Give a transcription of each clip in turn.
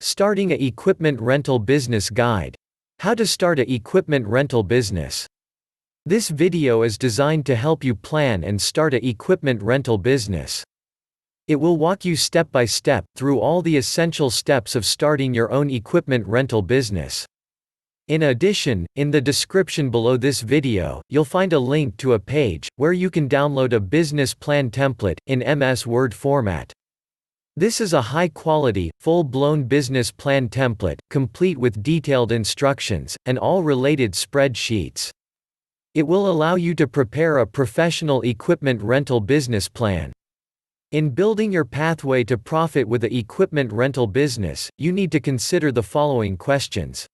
Starting a equipment rental business guide. How to start a equipment rental business. This video is designed to help you plan and start a equipment rental business. It will walk you step by step through all the essential steps of starting your own equipment rental business. In addition, in the description below this video, you'll find a link to a page where you can download a business plan template in MS Word format. This is a high-quality, full-blown business plan template, complete with detailed instructions, and all related spreadsheets. It will allow you to prepare a professional equipment rental business plan. In building your pathway to profit with the equipment rental business, you need to consider the following questions.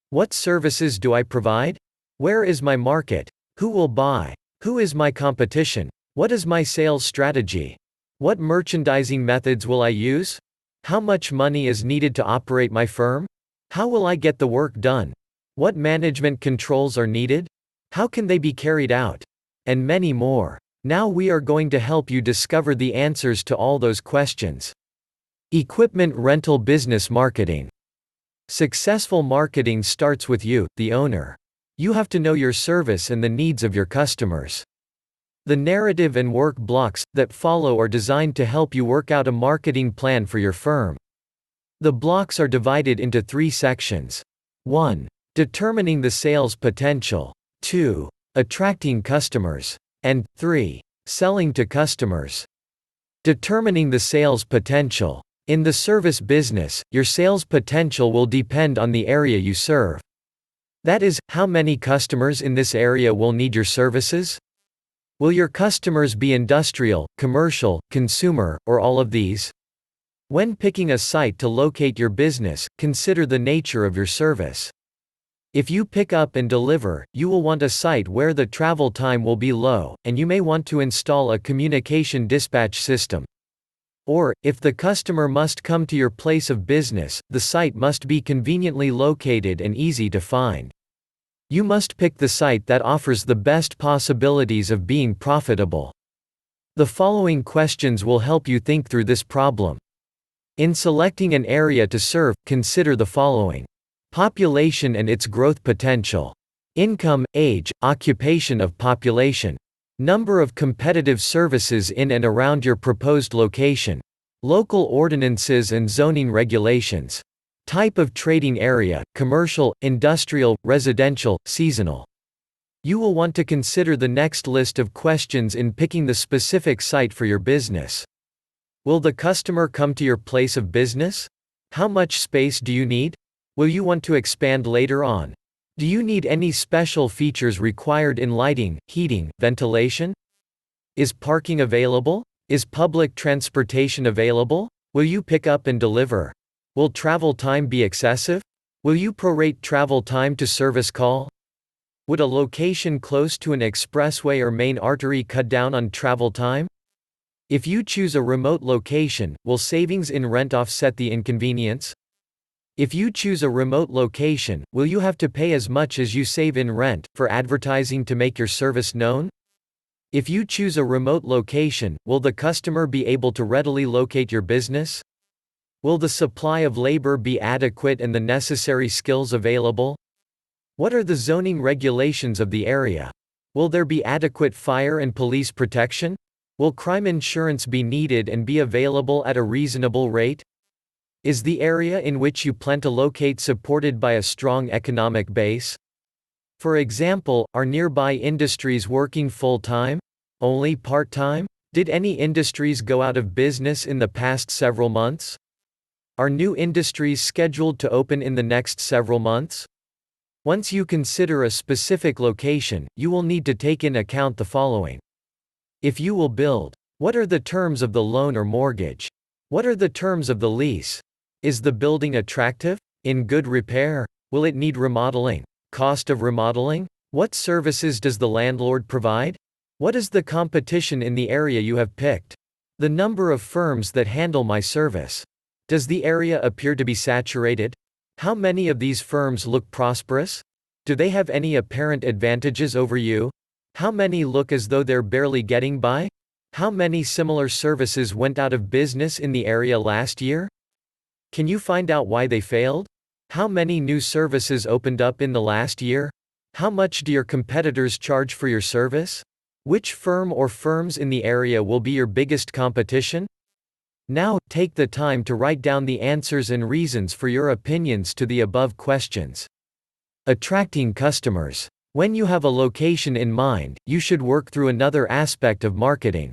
What services do I provide? Where is my market? Who will buy? Who is my competition? What is my sales strategy? What merchandising methods will I use? How much money is needed to operate my firm? How will I get the work done? What management controls are needed? How can they be carried out? And many more. Now we are going to help you discover the answers to all those questions. Equipment rental business marketing. Successful marketing starts with you, the owner. You have to know your service and the needs of your customers. The narrative and work blocks that follow are designed to help you work out a marketing plan for your firm. The blocks are divided into 3 sections. 1. Determining the sales potential. 2. Attracting customers. And 3. Selling to customers. Determining the sales potential. In the service business, your sales potential will depend on the area you serve. That is, how many customers in this area will need your services? Will your customers be industrial, commercial, consumer, or all of these? When picking a site to locate your business, consider the nature of your service. If you pick up and deliver, you will want a site where the travel time will be low, and you may want to install a communication dispatch system. Or, if the customer must come to your place of business, the site must be conveniently located and easy to find. You must pick the site that offers the best possibilities of being profitable. The following questions will help you think through this problem. In selecting an area to serve, consider the following. Population and its growth potential. Income, age, occupation of population. Number of competitive services in and around your proposed location. Local ordinances and zoning regulations. Type of trading area, commercial, industrial, residential, seasonal. You will want to consider the next list of questions in picking the specific site for your business. Will the customer come to your place of business? How much space do you need? Will you want to expand later on? Do you need any special features required in lighting, heating, ventilation? Is parking available? Is public transportation available? Will you pick up and deliver? Will travel time be excessive? Will you prorate travel time to service call? Would a location close to an expressway or main artery cut down on travel time? If you choose a remote location, will savings in rent offset the inconvenience? If you choose a remote location, will you have to pay as much as you save in rent for advertising to make your service known? If you choose a remote location, will the customer be able to readily locate your business? Will the supply of labor be adequate and the necessary skills available? What are the zoning regulations of the area? Will there be adequate fire and police protection? Will crime insurance be needed and be available at a reasonable rate? Is the area in which you plan to locate supported by a strong economic base? For example, are nearby industries working full-time? Only part-time? Did any industries go out of business in the past several months? Are new industries scheduled to open in the next several months? Once you consider a specific location, you will need to take in account the following. If you will build, what are the terms of the loan or mortgage? What are the terms of the lease? Is the building attractive? In good repair? Will it need remodeling? Cost of remodeling? What services does the landlord provide? What is the competition in the area you have picked? The number of firms that handle my service. Does the area appear to be saturated? How many of these firms look prosperous? Do they have any apparent advantages over you? How many look as though they're barely getting by? How many similar services went out of business in the area last year? Can you find out why they failed? How many new services opened up in the last year? How much do your competitors charge for your service? Which firm or firms in the area will be your biggest competition? Now, take the time to write down the answers and reasons for your opinions to the above questions. Attracting customers. When you have a location in mind, you should work through another aspect of marketing.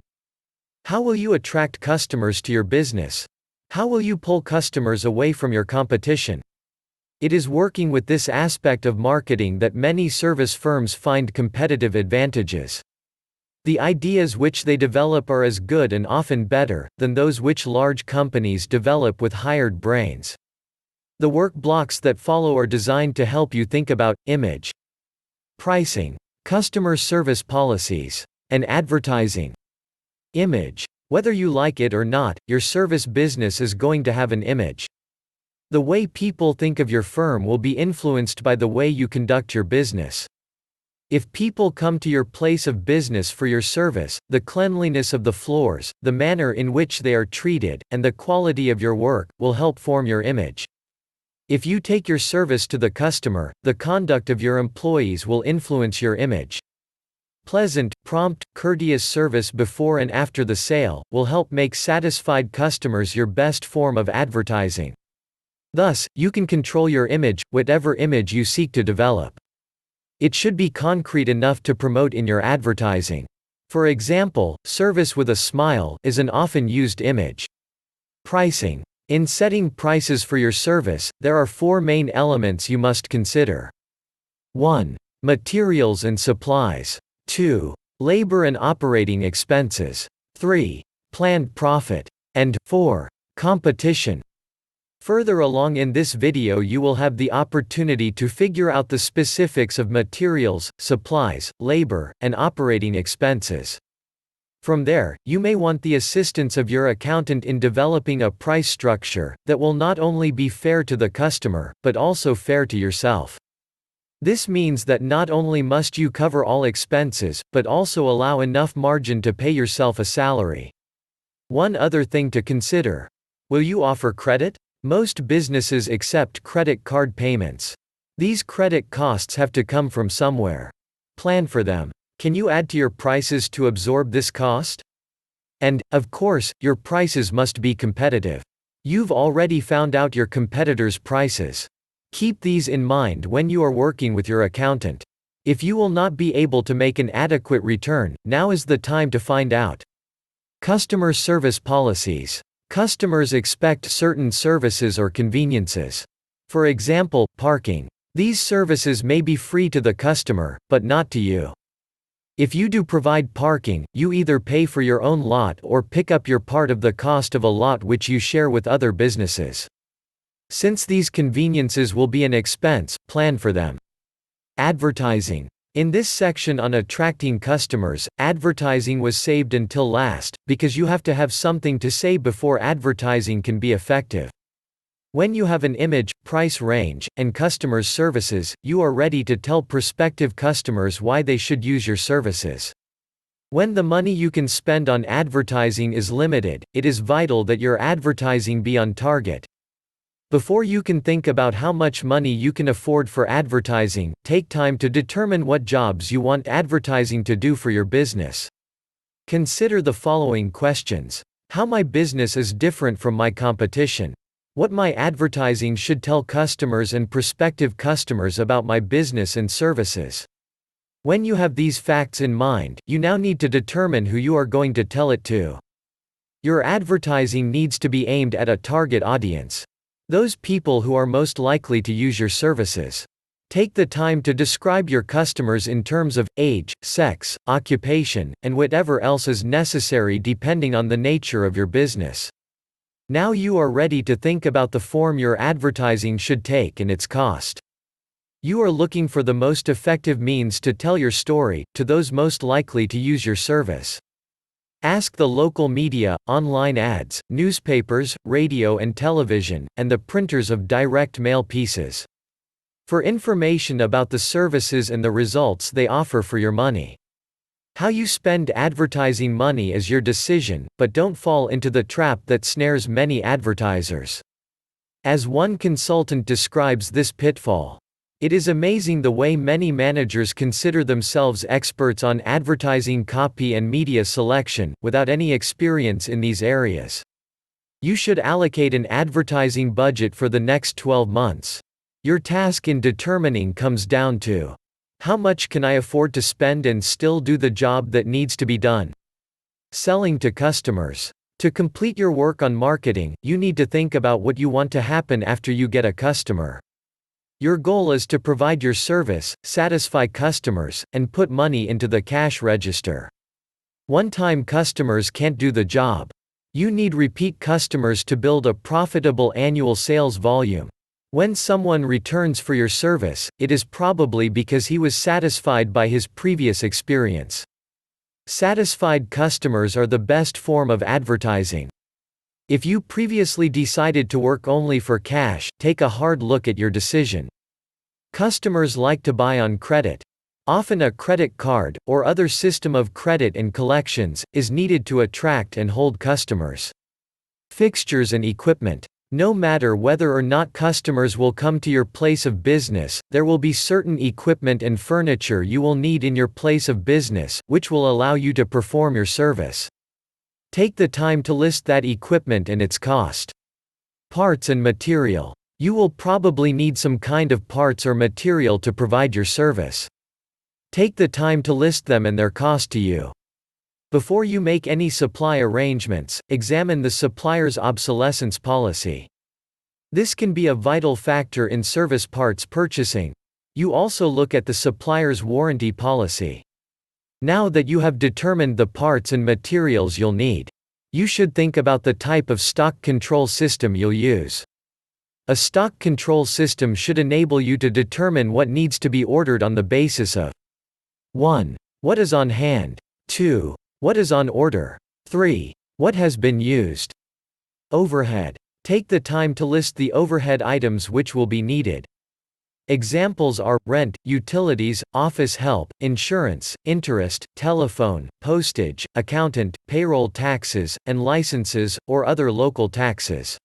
How will you attract customers to your business? How will you pull customers away from your competition? It is working with this aspect of marketing that many service firms find competitive advantages. The ideas which they develop are as good and often better than those which large companies develop with hired brains. The work blocks that follow are designed to help you think about image, pricing, customer service policies, and advertising. Image. Whether you like it or not, your service business is going to have an image. The way people think of your firm will be influenced by the way you conduct your business. If people come to your place of business for your service, the cleanliness of the floors, the manner in which they are treated, and the quality of your work will help form your image. If you take your service to the customer, the conduct of your employees will influence your image. Pleasant, prompt, courteous service before and after the sale will help make satisfied customers your best form of advertising. Thus, you can control your image, whatever image you seek to develop. It should be concrete enough to promote in your advertising. For example, service with a smile is an often used image. Pricing. In setting prices for your service, there are 4 main elements you must consider. 1. Materials and supplies. 2. Labor and operating expenses. 3. Planned profit. And 4. Competition. Further along in this video you will have the opportunity to figure out the specifics of materials, supplies, labor, and operating expenses. From there, you may want the assistance of your accountant in developing a price structure that will not only be fair to the customer, but also fair to yourself. This means that not only must you cover all expenses, but also allow enough margin to pay yourself a salary. One other thing to consider. Will you offer credit? Most businesses accept credit card payments. These credit costs have to come from somewhere. Plan for them. Can you add to your prices to absorb this cost? And, of course, your prices must be competitive. You've already found out your competitors' prices. Keep these in mind when you are working with your accountant. If you will not be able to make an adequate return, now is the time to find out. Customer service policies. Customers expect certain services or conveniences. For example, parking. These services may be free to the customer, but not to you. If you do provide parking, you either pay for your own lot or pick up your part of the cost of a lot which you share with other businesses. Since these conveniences will be an expense, plan for them. Advertising. In this section on attracting customers, advertising was saved until last, because you have to have something to say before advertising can be effective. When you have an image, price range, and customers' services, you are ready to tell prospective customers why they should use your services. When the money you can spend on advertising is limited, it is vital that your advertising be on target. Before you can think about how much money you can afford for advertising, take time to determine what jobs you want advertising to do for your business. Consider the following questions. How my business is different from my competition. What my advertising should tell customers and prospective customers about my business and services. When you have these facts in mind, you now need to determine who you are going to tell it to. Your advertising needs to be aimed at a target audience. Those people who are most likely to use your services. Take the time to describe your customers in terms of age, sex, occupation, and whatever else is necessary depending on the nature of your business. Now you are ready to think about the form your advertising should take and its cost. You are looking for the most effective means to tell your story to those most likely to use your service. Ask the local media, online ads, newspapers, radio and television, and the printers of direct mail pieces for information about the services and the results they offer for your money. How you spend advertising money is your decision, but don't fall into the trap that snares many advertisers. As one consultant describes this pitfall, "It is amazing the way many managers consider themselves experts on advertising copy and media selection, without any experience in these areas. You should allocate an advertising budget for the next 12 months. Your task in determining comes down to, how much can I afford to spend and still do the job that needs to be done?" Selling to customers. To complete your work on marketing, you need to think about what you want to happen after you get a customer. Your goal is to provide your service, satisfy customers, and put money into the cash register. One-time customers can't do the job. You need repeat customers to build a profitable annual sales volume. When someone returns for your service, it is probably because he was satisfied by his previous experience. Satisfied customers are the best form of advertising. If you previously decided to work only for cash, take a hard look at your decision. Customers like to buy on credit. Often a credit card, or other system of credit and collections, is needed to attract and hold customers. Fixtures and equipment. No matter whether or not customers will come to your place of business, there will be certain equipment and furniture you will need in your place of business, which will allow you to perform your service. Take the time to list that equipment and its cost. Parts and material. You will probably need some kind of parts or material to provide your service. Take the time to list them and their cost to you. Before you make any supply arrangements, examine the supplier's obsolescence policy. This can be a vital factor in service parts purchasing. You also look at the supplier's warranty policy. Now that you have determined the parts and materials you'll need, you should think about the type of stock control system you'll use. A stock control system should enable you to determine what needs to be ordered on the basis of 1. What is on hand? 2. What is on order? 3. What has been used? Overhead. Take the time to list the overhead items which will be needed. Examples are rent, utilities, office help, insurance, interest, telephone, postage, accountant, payroll taxes, and licenses, or other local taxes.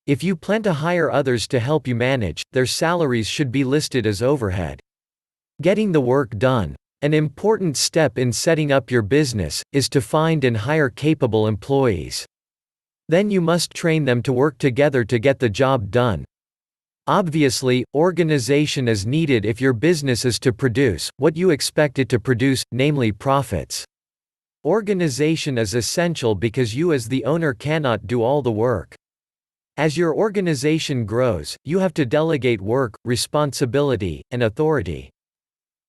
If you plan to hire others to help you manage, their salaries should be listed as overhead. Getting the work done. An important step in setting up your business is to find and hire capable employees. Then you must train them to work together to get the job done. Obviously, organization is needed if your business is to produce what you expect it to produce, namely profits. Organization is essential because you as the owner cannot do all the work. As your organization grows, you have to delegate work, responsibility, and authority.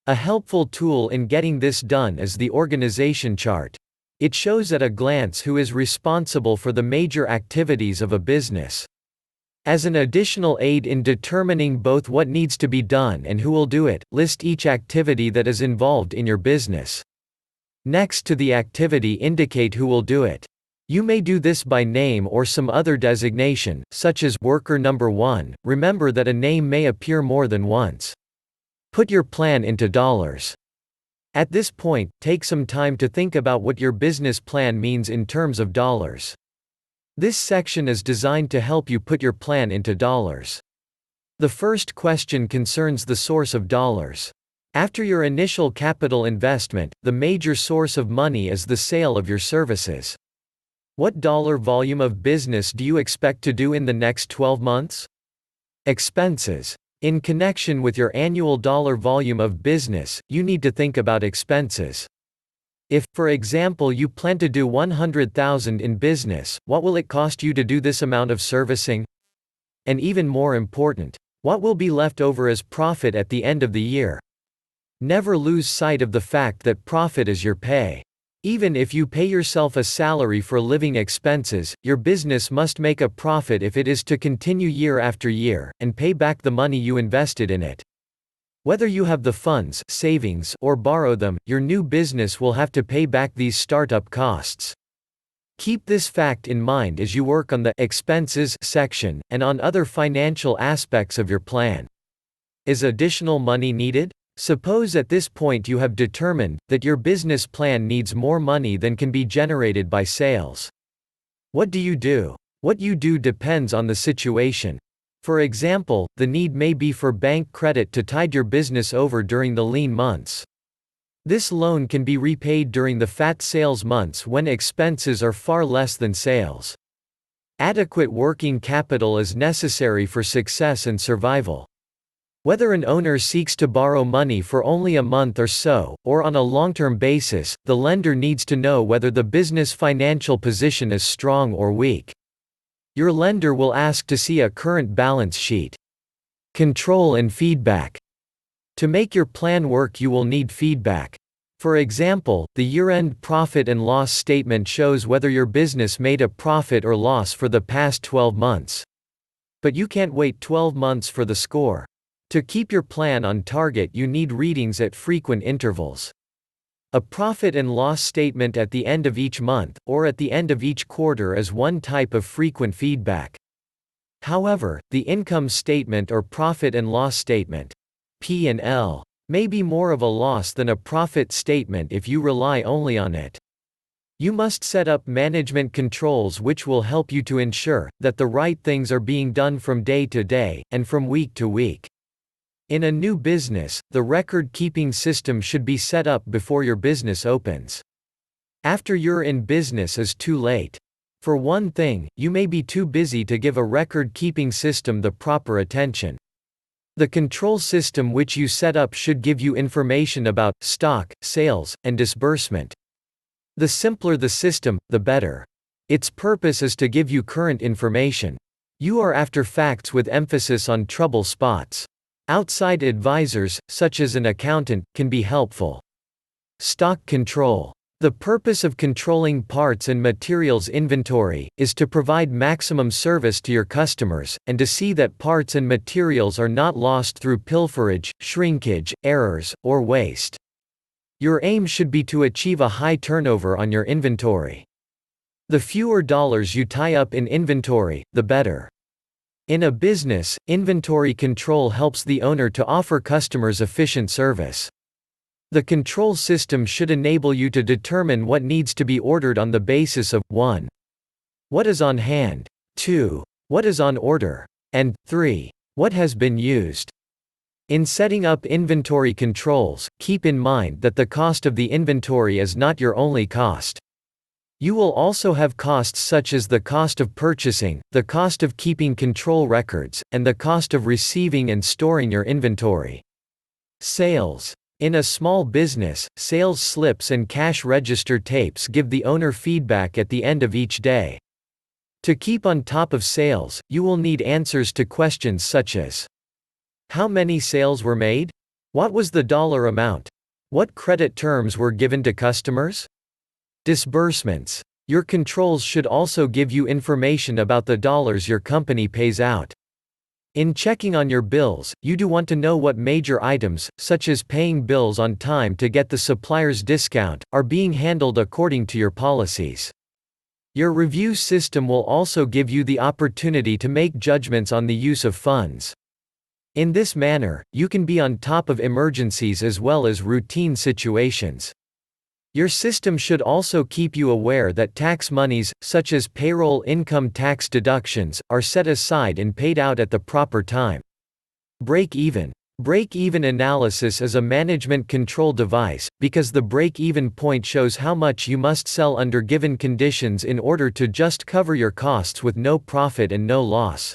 A helpful tool in getting this done is the organization chart. It shows at a glance who is responsible for the major activities of a business. As an additional aid in determining both what needs to be done and who will do it, list each activity that is involved in your business. Next to the activity, indicate who will do it. You may do this by name or some other designation, such as worker number 1. Remember that a name may appear more than once. Put your plan into dollars. At this point, take some time to think about what your business plan means in terms of dollars. This section is designed to help you put your plan into dollars. The first question concerns the source of dollars. After your initial capital investment, the major source of money is the sale of your services. What dollar volume of business do you expect to do in the next 12 months? Expenses. In connection with your annual dollar volume of business, you need to think about expenses. If, for example, you plan to do $100,000 in business, what will it cost you to do this amount of servicing? And even more important, what will be left over as profit at the end of the year? Never lose sight of the fact that profit is your pay. Even if you pay yourself a salary for living expenses, your business must make a profit if it is to continue year after year, and pay back the money you invested in it. Whether you have the funds, savings, or borrow them, your new business will have to pay back these startup costs. Keep this fact in mind as you work on the expenses section, and on other financial aspects of your plan. Is additional money needed? Suppose at this point you have determined that your business plan needs more money than can be generated by sales. What do you do? What you do depends on the situation. For example, the need may be for bank credit to tide your business over during the lean months. This loan can be repaid during the fat sales months when expenses are far less than sales. Adequate working capital is necessary for success and survival. Whether an owner seeks to borrow money for only a month or so, or on a long-term basis, the lender needs to know whether the business financial position is strong or weak. Your lender will ask to see a current balance sheet. Control and feedback. To make your plan work, you will need feedback. For example, the year-end profit and loss statement shows whether your business made a profit or loss for the past 12 months. But you can't wait 12 months for the score. To keep your plan on target, you need readings at frequent intervals. A profit and loss statement at the end of each month, or at the end of each quarter, is one type of frequent feedback. However, the income statement or profit and loss statement, P&L, may be more of a loss than a profit statement if you rely only on it. You must set up management controls which will help you to ensure that the right things are being done from day to day, and from week to week. In a new business, the record-keeping system should be set up before your business opens. After you're in business is too late. For one thing, you may be too busy to give a record-keeping system the proper attention. The control system which you set up should give you information about stock, sales, and disbursement. The simpler the system, the better. Its purpose is to give you current information. You are after facts with emphasis on trouble spots. Outside advisors, such as an accountant, can be helpful. Stock control. The purpose of controlling parts and materials inventory is to provide maximum service to your customers, and to see that parts and materials are not lost through pilferage, shrinkage, errors, or waste. Your aim should be to achieve a high turnover on your inventory. The fewer dollars you tie up in inventory, the better. In a business, inventory control helps the owner to offer customers efficient service. The control system should enable you to determine what needs to be ordered on the basis of 1. What is on hand, 2. What is on order, and 3. What has been used. In setting up inventory controls, keep in mind that the cost of the inventory is not your only cost. You will also have costs such as the cost of purchasing, the cost of keeping control records, and the cost of receiving and storing your inventory. Sales. In a small business, sales slips and cash register tapes give the owner feedback at the end of each day. To keep on top of sales, you will need answers to questions such as: how many sales were made? What was the dollar amount? What credit terms were given to customers? Disbursements. Your controls should also give you information about the dollars your company pays out. In checking on your bills, you do want to know what major items, such as paying bills on time to get the supplier's discount, are being handled according to your policies. Your review system will also give you the opportunity to make judgments on the use of funds. In this manner, you can be on top of emergencies as well as routine situations. Your system should also keep you aware that tax monies, such as payroll income tax deductions, are set aside and paid out at the proper time. Break-even. Break-even analysis is a management control device, because the break-even point shows how much you must sell under given conditions in order to just cover your costs with no profit and no loss.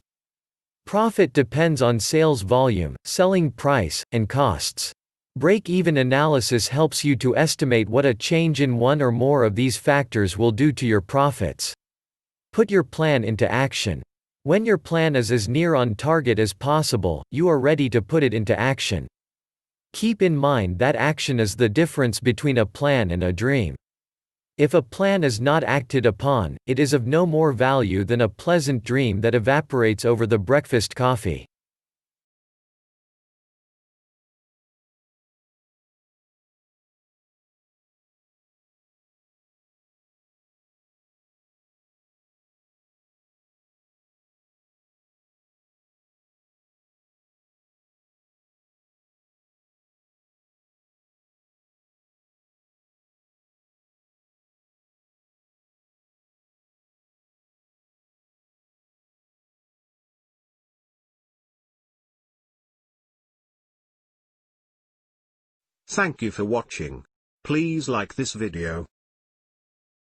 Profit depends on sales volume, selling price, and costs. Break-even analysis helps you to estimate what a change in one or more of these factors will do to your profits. Put your plan into action. When your plan is as near on target as possible, you are ready to put it into action. Keep in mind that action is the difference between a plan and a dream. If a plan is not acted upon, it is of no more value than a pleasant dream that evaporates over the breakfast coffee. Thank you for watching. Please like this video.